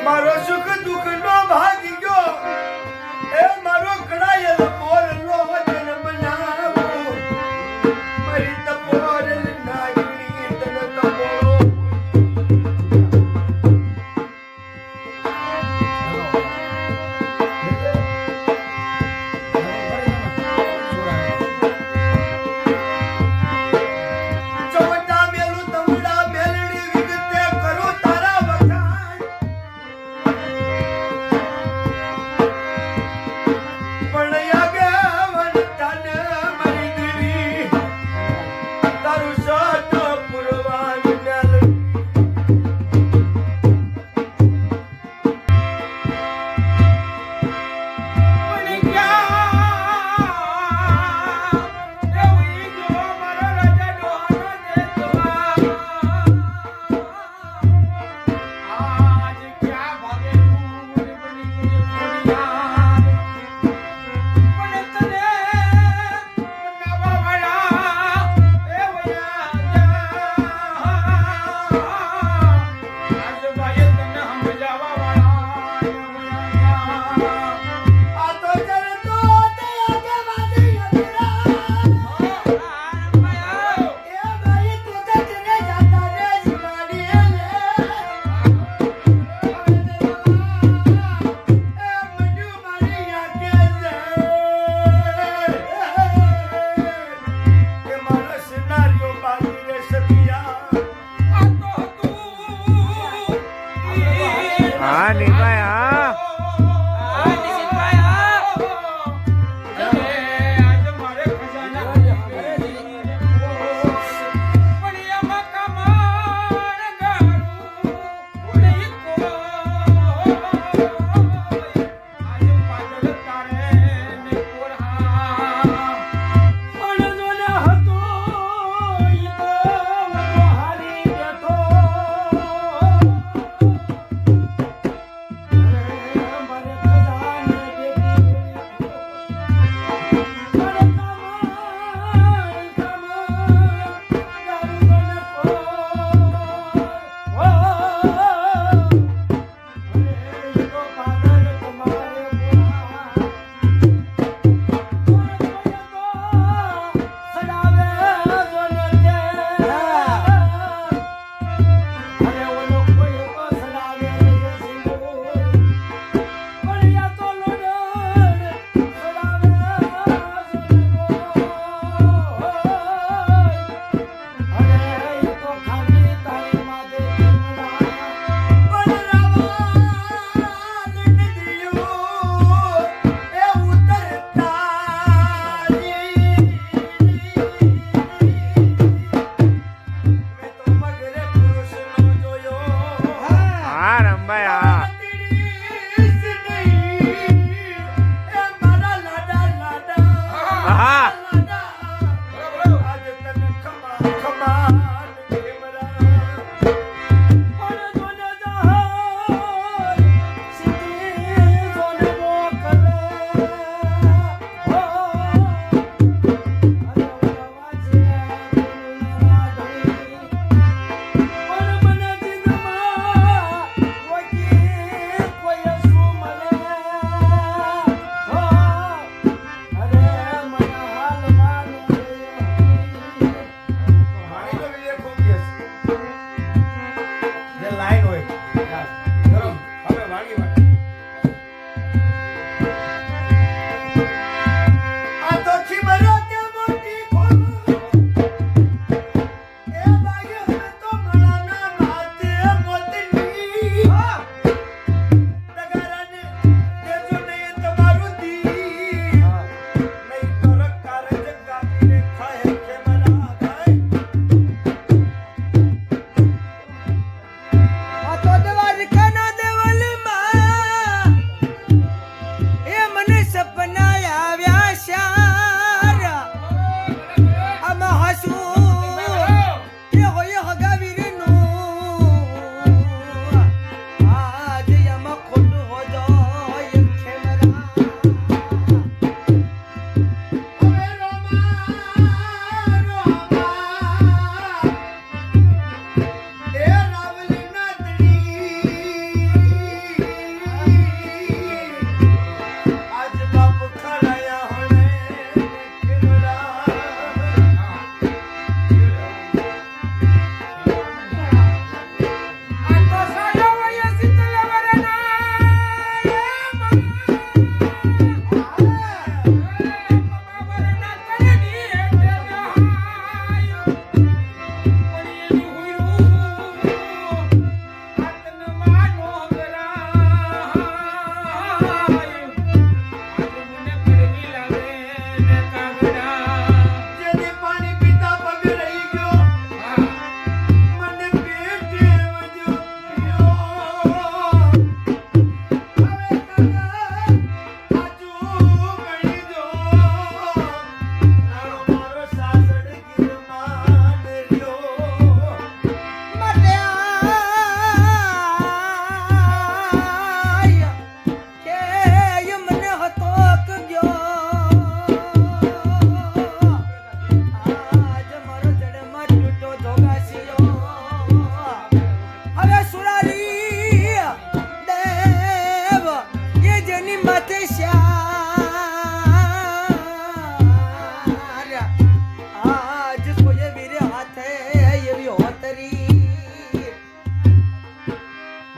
મારો સુખ દુઃખ નો ભાગી ગયો એ મારો કડાયેલ બોરલો જન્મ નામો મારી તપોર નાગણી તન તપોરો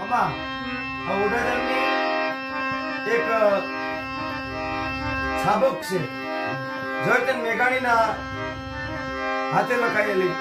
અમા આ ઓઢાદરની એક છાબક છે જયતન મેઘાણીના હાથે લખાયેલી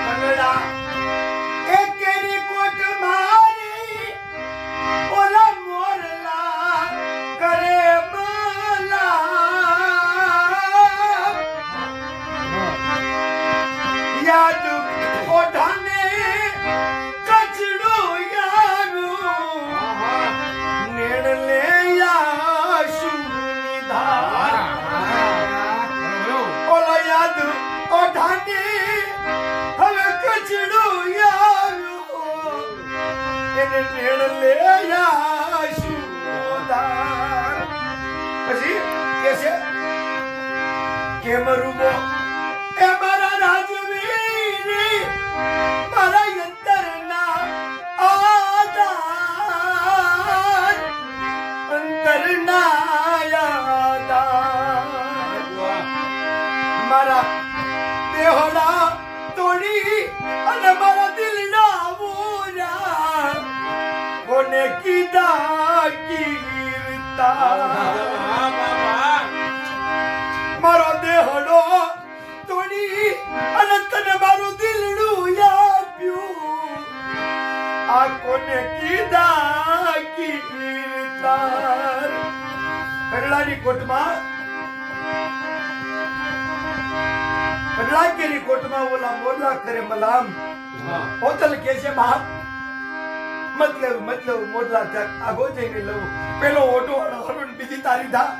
કન્નડા એકેરી કોટ મારી ઓલા મોરલા કરે મલા યાદ ઓઢાને કચડો યારું નેણ લે યાશુ નિધાર ઓલા યાદ ઓઢાને હવે કચડો યારું એને નેણ લે યાશુ નિધાર પછી કે છે કે મરુમો એ મારા રાજવીર મારા અંતરના આધાર અંતરના યાદાર મારા દેહોડા તોડી અને મારા દિલના મોરા કોને કીધા કીર્તા મારો દેહડો તોડી અને તને મારું દિલડું આપ્યું આ કોને કીધા કીર્તાર કડલાની કોટમાં કડલાકેરી કોટમાં ઓલા મોરલા કરે મલામ હોતલ કે છે બાપ મતલબ મોરલા તક આગો જઈને લઉં પેલો ઓટો હરણ બીજી તારી ધા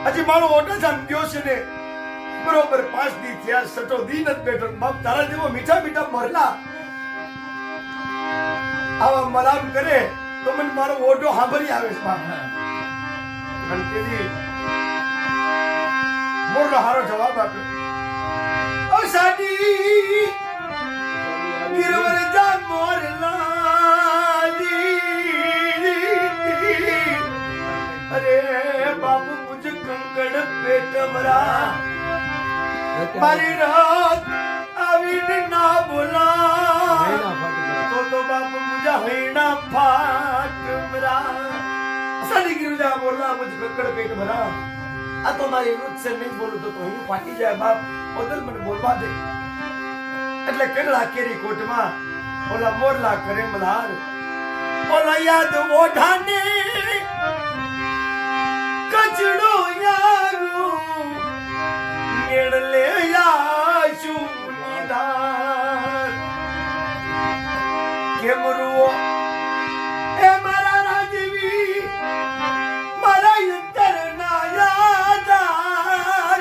હજી મારો ઓટો જામ ગયો છે ને બરોબર 5 દી થયા સટો દી નથી બેઠો બાપ તારા જેવો મીઠા મીઠા મોરલા આવા મલામ કરે તો મને મારો ઓટો સાંભળી આવે છે બાપ અને તેથી મોરલો હારો જવાબ આપ્યો ઓ સાડી ગિરવર જા મોરલા અરે બાપુ મુझे કંકણ પેટ ભરા મારી રાત આવીને ના બોલા તો બાપુ મુझे હૈના ફાટ મરા સાડી ગિરજા બોલા મુझे કંકણ પેટ ભરા આ તો મારી રૂત સે નહીં બોલું તો હું ફાટી જાય બાપ ઓદલ મને બોલવા દે એટલે કેરળા કેરી કોટમાં ઓલા મોરલા કરે મલ્હાર ઓલા યાદ ઓઢાને કચડો યારું નેડ લે યાશુ નિધાર કેમ રૂઓ એ મારા રાજવી મારા અંતરના યાદાર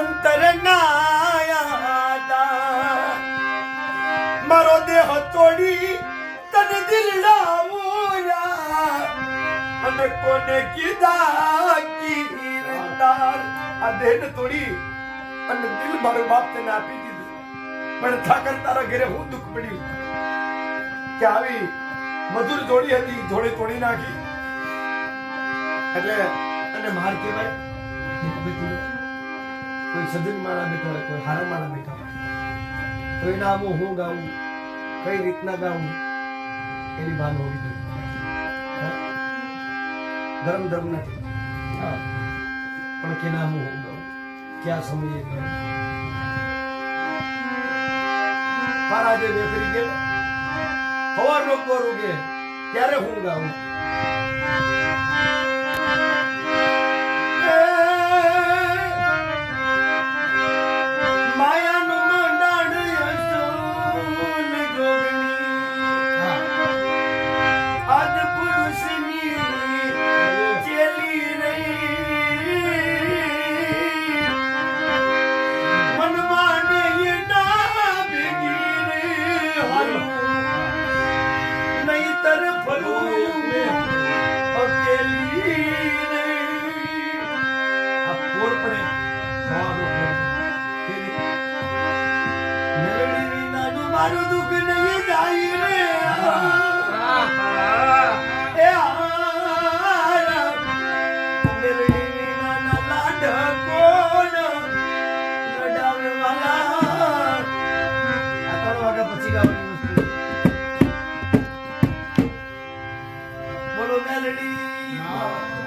અંતરના યાદાર મારો દેહ તોડી તને દિલડા મોરા અને કોને કીધા કીર્તાર આ દેહને તોડી અને દિલ મારો બાપ તને આપી દીધું પણ ઠાકર તારા ઘરે હું દુઃખ પડ્યું કે આવી મધુર જોડી હતી જોડે તોડી નાખી એટલે અને માર કહેવાય કોઈ સજન માળા બેઠો હોય કોઈ હારા માળા બેઠા હોય તો એના આમો હું ગાઉં કઈ રીતના ગાઉં એની ભાન હોવી જોઈએ ધર્મ નથી પણ કે નામ હું ગાઉં ક્યાં સમયે ગાઉં મારા જે બેફરી ગયેલો સવારનો પોર ઉગે ત્યારે હું ગાઉં મારું દુઃખ નહીં જાય રે એ મેલડી વિના લાડ કોણ લડાવે વાલા આ 3 વાગ્યા પછી ગાવાની વસ્તુ મેલડી